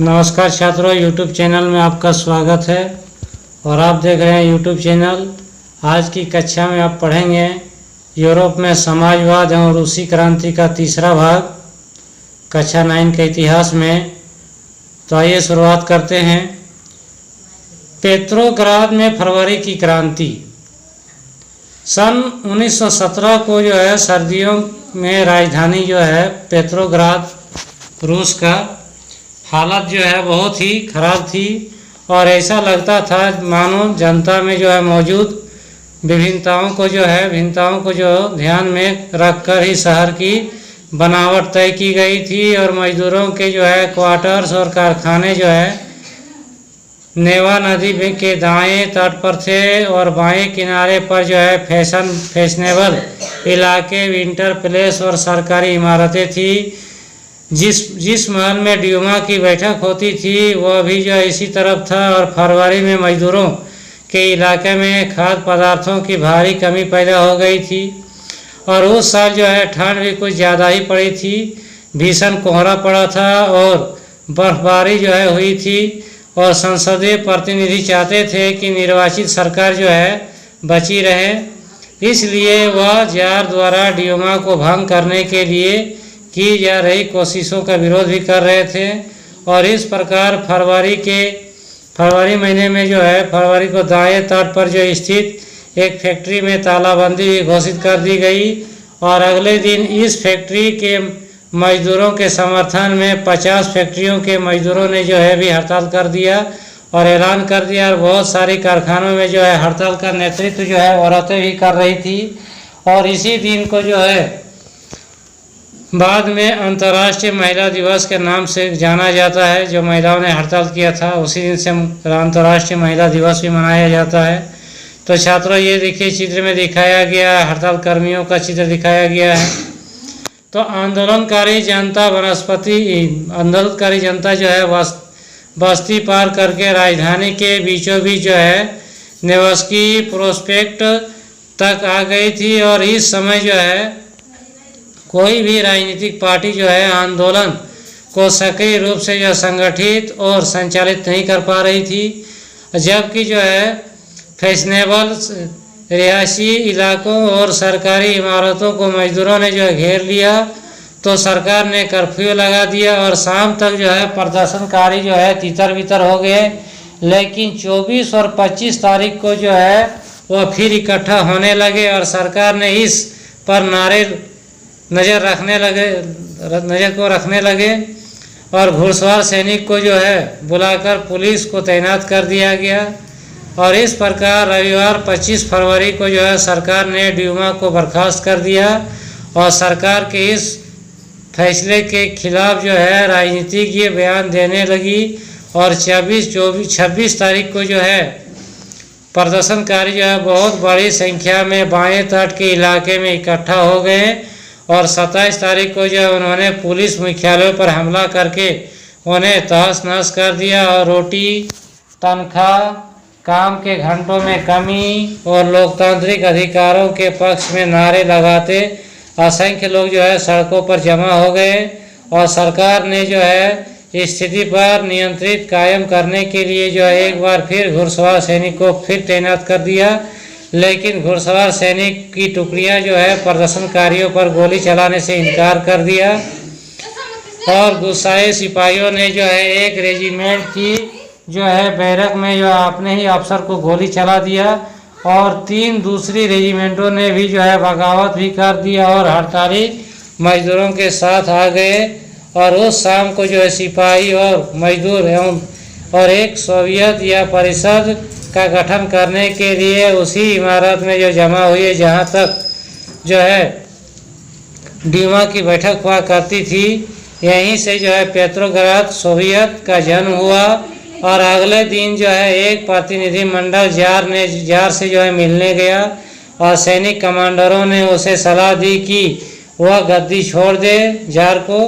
नमस्कार छात्रों, YouTube channel में आपका स्वागत है और आप देख रहे हैं यूट्यूब चैनल। आज की कक्षा में आप पढ़ेंगे यूरोप में समाजवाद एवं रूसी क्रांति का तीसरा भाग, कक्षा 9 के इतिहास में। तो आइए शुरुआत करते हैं। पेट्रोग्राद में फरवरी की क्रांति। सन 1917 को जो है सर्दियों में राजधानी जो है पेट्रोग्राद रूस का हालत जो है बहुत ही खराब थी और ऐसा लगता था मानो जनता में जो है मौजूद भिन्नताओं को जो ध्यान में रखकर ही शहर की बनावट तय की गई थी। और मजदूरों के जो है क्वार्टर्स और कारखाने जो है नेवा नदी के दाएं तट पर थे और बाएं किनारे पर जो है फैशनेबल इलाके, विंटर प्लेस और सरकारी इमारतें थी। जिस महल में ड्यूमा की बैठक होती थी वह भी जो इसी तरफ था। और फरवरी में मजदूरों के इलाके में खाद्य पदार्थों की भारी कमी पैदा हो गई थी और उस साल जो है ठंड भी कुछ ज़्यादा ही पड़ी थी। भीषण कोहरा पड़ा था और बर्फबारी जो है हुई थी और संसदीय प्रतिनिधि चाहते थे कि निर्वाचित सरकार जो है बची रहे, इसलिए वह जार द्वारा ड्यूमा को भंग करने के लिए की जा रही कोशिशों का विरोध भी कर रहे थे। और इस प्रकार फरवरी महीने में जो है फरवरी को दाएं तट पर जो स्थित एक फैक्ट्री में तालाबंदी भी घोषित कर दी गई और अगले दिन इस फैक्ट्री के मजदूरों के समर्थन में 50 फैक्ट्रियों के मजदूरों ने जो है भी हड़ताल कर दिया और ऐलान कर दिया। और बहुत सारी कारखानों में जो है हड़ताल का नेतृत्व जो है औरतें भी कर रही थी। और इसी दिन को जो है बाद में अंतर्राष्ट्रीय महिला दिवस के नाम से जाना जाता है। जो महिलाओं ने हड़ताल किया था उसी दिन से अंतर्राष्ट्रीय महिला दिवस भी मनाया जाता है। तो छात्रों, ये देखिए चित्र में दिखाया गया हड़ताल कर्मियों का चित्र दिखाया गया है। तो आंदोलनकारी जनता जो है बस्ती पार करके राजधानी के बीचों बीच जो है नेवस्की प्रोस्पेक्ट तक आ गई थी। और इस समय जो है कोई भी राजनीतिक पार्टी जो है आंदोलन को सक्रिय रूप से जो संगठित और संचालित नहीं कर पा रही थी, जबकि जो है फैशनेबल रिहायशी इलाकों और सरकारी इमारतों को मजदूरों ने जो है घेर लिया। तो सरकार ने कर्फ्यू लगा दिया और शाम तक जो है प्रदर्शनकारी जो है तितर बितर हो गए। लेकिन 24 और 25 तारीख को जो है वह फिर इकट्ठा होने लगे और सरकार ने इस पर नज़र रखने लगे और घुड़सवार सैनिक को जो है बुलाकर पुलिस को तैनात कर दिया गया। और इस प्रकार रविवार 25 फरवरी को जो है सरकार ने ड्यूमा को बर्खास्त कर दिया और सरकार के इस फैसले के खिलाफ जो है राजनीतिज्ञ बयान देने लगी। और 26 तारीख को जो है प्रदर्शनकारी जो है बहुत बड़ी संख्या में बाएं तट के इलाके में इकट्ठा हो गए और 27 तारीख को जो उन्होंने पुलिस मुख्यालयों पर हमला करके उन्हें तहस नहस कर दिया। और रोटी, तनख्वाह, काम के घंटों में कमी और लोकतांत्रिक अधिकारों के पक्ष में नारे लगाते असंख्य लोग जो है सड़कों पर जमा हो गए। और सरकार ने जो है स्थिति पर नियंत्रित कायम करने के लिए जो है एक बार फिर घुड़सवार सैनिक को फिर तैनात कर दिया। लेकिन घुड़सवार सैनिक की टुकड़ियां जो है प्रदर्शनकारियों पर गोली चलाने से इनकार कर दिया और गुस्साए सिपाहियों ने जो है एक रेजिमेंट की जो है बैरक में जो अपने ही अफसर को गोली चला दिया और 3 दूसरी रेजिमेंटों ने भी जो है बगावत भी कर दिया और हड़ताली मजदूरों के साथ आ गए। और उस शाम को जो है सिपाही और मजदूर और एक सोवियत या परिषद का गठन करने के लिए उसी इमारत में जो जमा हुई जहां तक जो है ड्यूमा की बैठक हुआ करती थी, यहीं से जो है पेट्रोग्राद सोवियत का जन्म हुआ। और अगले दिन जो है एक प्रतिनिधि मंडल जार से जो है मिलने गया और सैनिक कमांडरों ने उसे सलाह दी कि वह गद्दी छोड़ दे जार को।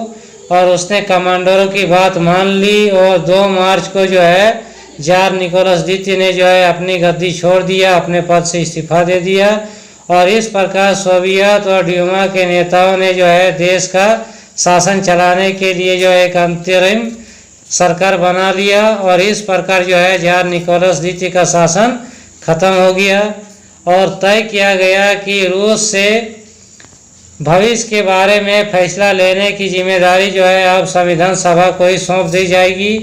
और उसने कमांडरों की बात मान ली और 2 मार्च को जो है जार निकोलस द्वितीय ने जो है अपनी गद्दी छोड़ दिया, अपने पद से इस्तीफा दे दिया। और इस प्रकार सोवियत और ड्यूमा के नेताओं ने जो है देश का शासन चलाने के लिए जो एक अंतरिम सरकार बना लिया और इस प्रकार जो है जार निकोलस द्वितीय का शासन खत्म हो गया और तय किया गया कि रूस से भविष्य के बारे में फैसला लेने की जिम्मेदारी जो है अब संविधान सभा को ही सौंप दी जाएगी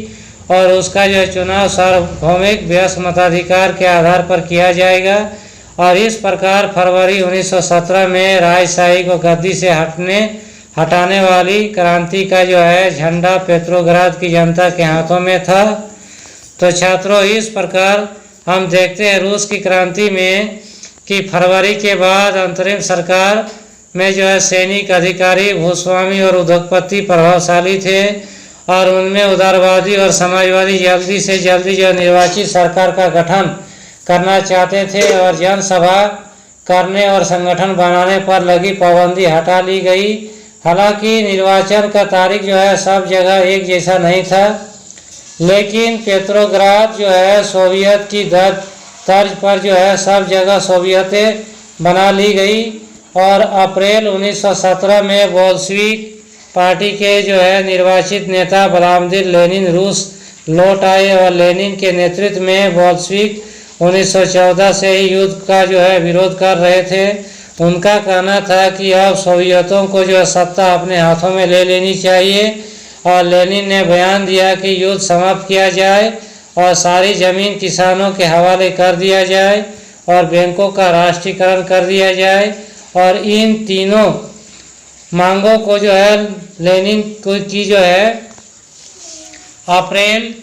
और उसका जो है चुनाव सार्वभौमिक वयस्क मताधिकार के आधार पर किया जाएगा। और इस प्रकार फरवरी 1917 में राजशाही को गद्दी से हटाने वाली क्रांति का जो है झंडा पेट्रोग्राद की जनता के हाथों में था। तो छात्रों, इस प्रकार हम देखते हैं रूस की क्रांति में कि फरवरी के बाद अंतरिम सरकार में जो है सैनिक अधिकारी, भूस्वामी और उद्योगपति प्रभावशाली थे और उनमें उदारवादी और समाजवादी जल्दी से जल्दी जो निर्वाचित सरकार का गठन करना चाहते थे और जनसभा करने और संगठन बनाने पर लगी पाबंदी हटा ली गई। हालांकि निर्वाचन का तारीख जो है सब जगह एक जैसा नहीं था, लेकिन पेट्रोग्राद जो है सोवियत की तर्ज पर जो है सब जगह सोवियतें बना ली गई और अप्रैल 1917 में बोल्शेविक पार्टी के जो है निर्वाचित नेता व्लादिमीर लेनिन रूस लौट आए और लेनिन के नेतृत्व में बोल्शेविक 1914 से ही युद्ध का जो है विरोध कर रहे थे। उनका कहना था कि अब सोवियतों को जो है सत्ता अपने हाथों में ले लेनी चाहिए और लेनिन ने बयान दिया कि युद्ध समाप्त किया जाए और सारी जमीन किसानों के हवाले कर दिया जाए और बैंकों का राष्ट्रीयकरण कर दिया जाए। और इन तीनों मांगों को जो है लेनिन की जो है अप्रैल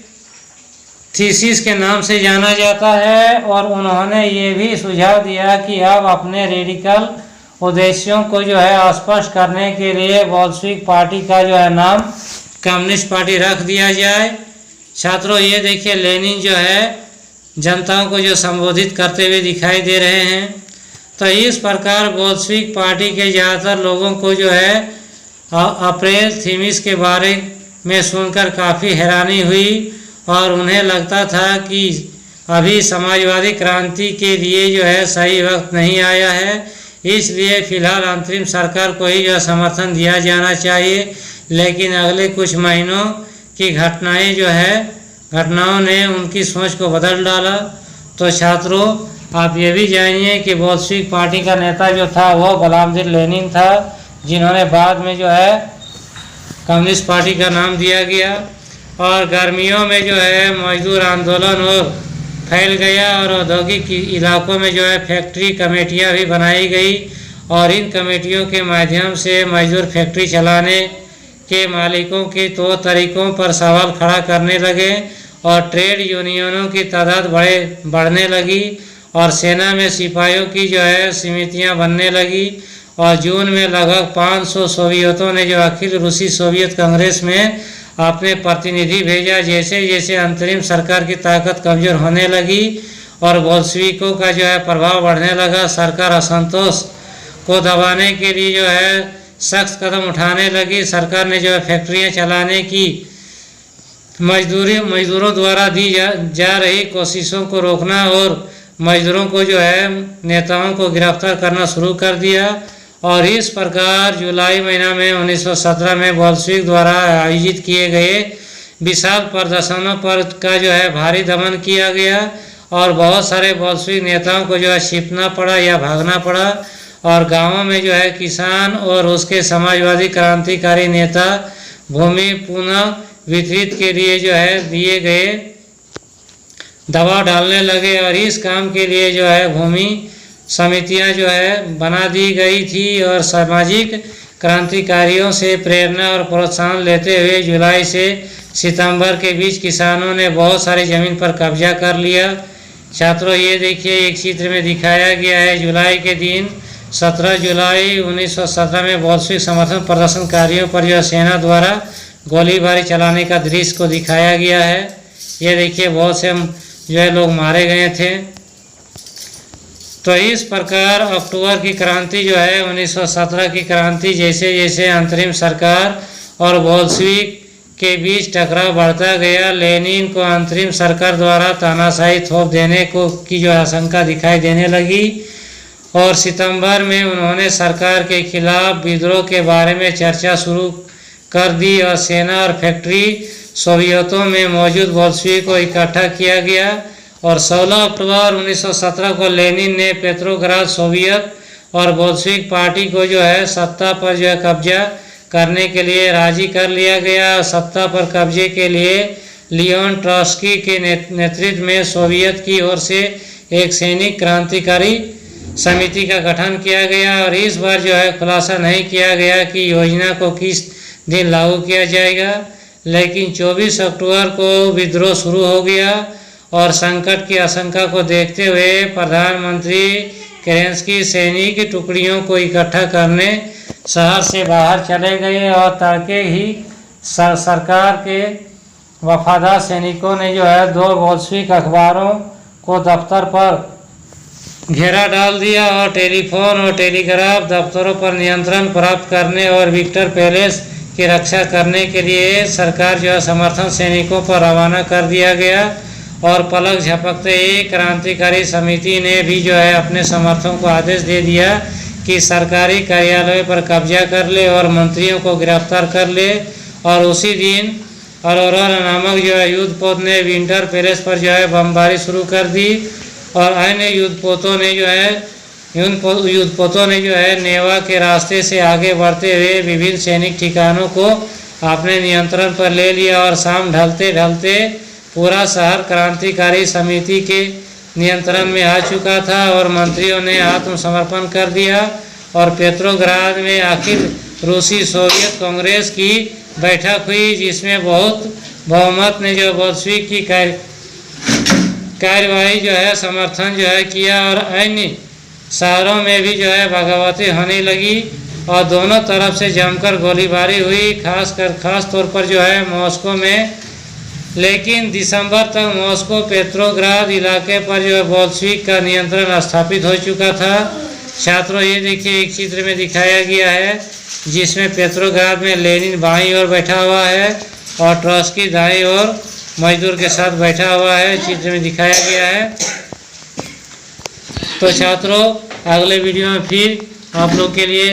थीसिस के नाम से जाना जाता है और उन्होंने ये भी सुझाव दिया कि अब अपने रेडिकल उद्देश्यों को जो है स्पष्ट करने के लिए बोल्शेविक पार्टी का जो है नाम कम्युनिस्ट पार्टी रख दिया जाए। छात्रों, ये देखिए लेनिन जो है जनताओं को जो संबोधित करते हुए दिखाई दे रहे हैं। तो इस प्रकार बोल्शेविक पार्टी के ज़्यादातर लोगों को जो है अप्रैल थीसिस के बारे में सुनकर काफ़ी हैरानी हुई और उन्हें लगता था कि अभी समाजवादी क्रांति के लिए जो है सही वक्त नहीं आया है, इसलिए फिलहाल अंतरिम सरकार को ही जो समर्थन दिया जाना चाहिए। लेकिन अगले कुछ महीनों की घटनाओं ने उनकी सोच को बदल डाला। तो छात्रों, आप ये भी जानिए कि बोल्शेविक पार्टी का नेता जो था वो व्लादिमीर लेनिन था, जिन्होंने बाद में जो है कम्युनिस्ट पार्टी का नाम दिया गया। और गर्मियों में जो है मजदूर आंदोलन और फैल गया और औद्योगिक इलाकों में जो है फैक्ट्री कमेटियां भी बनाई गई और इन कमेटियों के माध्यम से मजदूर फैक्ट्री चलाने के मालिकों के तौर तरीकों पर सवाल खड़ा करने लगे और ट्रेड यूनियनों की तादाद बढ़ने लगी और सेना में सिपाहियों की जो है समितियां बनने लगी। और जून में लगभग 500 सोवियतों ने जो अखिल रूसी सोवियत कांग्रेस में अपने प्रतिनिधि भेजा। जैसे जैसे अंतरिम सरकार की ताकत कमज़ोर होने लगी और बोल्शेविकों का जो है प्रभाव बढ़ने लगा, सरकार असंतोष को दबाने के लिए जो है सख्त कदम उठाने लगी। सरकार ने जो है फैक्ट्रियां चलाने की मजदूरों द्वारा दी जा रही कोशिशों को रोकना और मजदूरों को जो है नेताओं को गिरफ्तार करना शुरू कर दिया। और इस प्रकार जुलाई महीना में 1917 में बोल्शेविक द्वारा आयोजित किए गए विशाल प्रदर्शनों पर का जो है भारी दमन किया गया और बहुत सारे बोल्शेविक नेताओं को जो है छिपना पड़ा या भागना पड़ा और गांवों में जो है किसान और उसके समाजवादी क्रांतिकारी नेता भूमि पुनः वितरित के लिए जो है दिए गए दबाव डालने लगे और इस काम के लिए जो है भूमि समितियां जो है बना दी गई थी और सामाजिक क्रांतिकारियों से प्रेरणा और प्रोत्साहन लेते हुए जुलाई से सितंबर के बीच किसानों ने बहुत सारी ज़मीन पर कब्जा कर लिया। छात्रों, ये देखिए एक चित्र में दिखाया गया है जुलाई के दिन 17 जुलाई 1917 में बोल्शेविक समर्थन प्रदर्शनकारियों पर जो सेना द्वारा गोलीबारी चलाने का दृश्य को दिखाया गया है। ये देखिए बहुत से जो है लोग मारे गए थे। तो इस प्रकार अक्टूबर की क्रांति जो है 1917 की क्रांति जैसे जैसे अंतरिम सरकार और बोल्शेविक के बीच टकराव बढ़ता गया, लेनिन को अंतरिम सरकार द्वारा तानाशाही थोप देने की जो आशंका दिखाई देने लगी और सितंबर में उन्होंने सरकार के खिलाफ विद्रोह के बारे में चर्चा शुरू कर दी और सेना और फैक्ट्री सोवियतों में मौजूद बोल्शेविक को इकट्ठा किया गया और 16 अक्टूबर 1917 को लेनिन ने पेट्रोग्राद सोवियत और बोल्शेविक पार्टी को जो है सत्ता पर जो है कब्जा करने के लिए राजी कर लिया गया। सत्ता पर कब्जे के लिए लियोन ट्रॉट्स्की के नेतृत्व में सोवियत की ओर से एक सैनिक क्रांतिकारी समिति का गठन किया गया और इस बार जो है खुलासा नहीं किया गया कि योजना को किस दिन लागू किया जाएगा, लेकिन 24 अक्टूबर को विद्रोह शुरू हो गया और संकट की आशंका को देखते हुए प्रधानमंत्री केरेंस्की सैनिक टुकड़ियों को इकट्ठा करने शहर से बाहर चले गए और तड़के ही सरकार के वफादार सैनिकों ने जो है 2 बोल्शेविक अखबारों को दफ्तर पर घेरा डाल दिया और टेलीफोन और टेलीग्राफ दफ्तरों पर नियंत्रण प्राप्त करने और विक्टर पैलेस की रक्षा करने के लिए सरकार जो है समर्थन सैनिकों पर रवाना कर दिया गया और पलक झपकते ही क्रांतिकारी समिति ने भी जो है अपने समर्थकों को आदेश दे दिया कि सरकारी कार्यालय पर कब्जा कर ले और मंत्रियों को गिरफ्तार कर ले। और उसी दिन अरोरा नामक जो है युद्धपोत ने विंटर पैलेस पर जो है बमबारी शुरू कर दी और अन्य युद्धपोतों ने जो है नेवा के रास्ते से आगे बढ़ते हुए विभिन्न सैनिक ठिकानों को अपने नियंत्रण पर ले लिया और शाम ढलते ढलते पूरा शहर क्रांतिकारी समिति के नियंत्रण में आ चुका था और मंत्रियों ने आत्मसमर्पण कर दिया और पेट्रोग्राद में आखिर रूसी सोवियत कांग्रेस की बैठक हुई, जिसमें बहुत बहुमत ने जो बोल्शेविक की कार्यवाही जो है समर्थन जो है किया और अन्य शहरों में भी जो है बगावतें होने लगी और दोनों तरफ से जमकर गोलीबारी हुई, खास तौर पर जो है मॉस्को में। लेकिन दिसंबर तक मॉस्को पेट्रोग्राद इलाके पर जो है बोल्शेविक का नियंत्रण स्थापित हो चुका था। छात्रों, ये देखिए एक चित्र में दिखाया गया है जिसमें पेट्रोग्राद में लेनिन बाईं ओर बैठा हुआ है और ट्रॉट्स्की दाईं ओर मजदूर के साथ बैठा हुआ है, चित्र में दिखाया गया है। तो छात्रों, अगले वीडियो में फिर आप लोग के लिए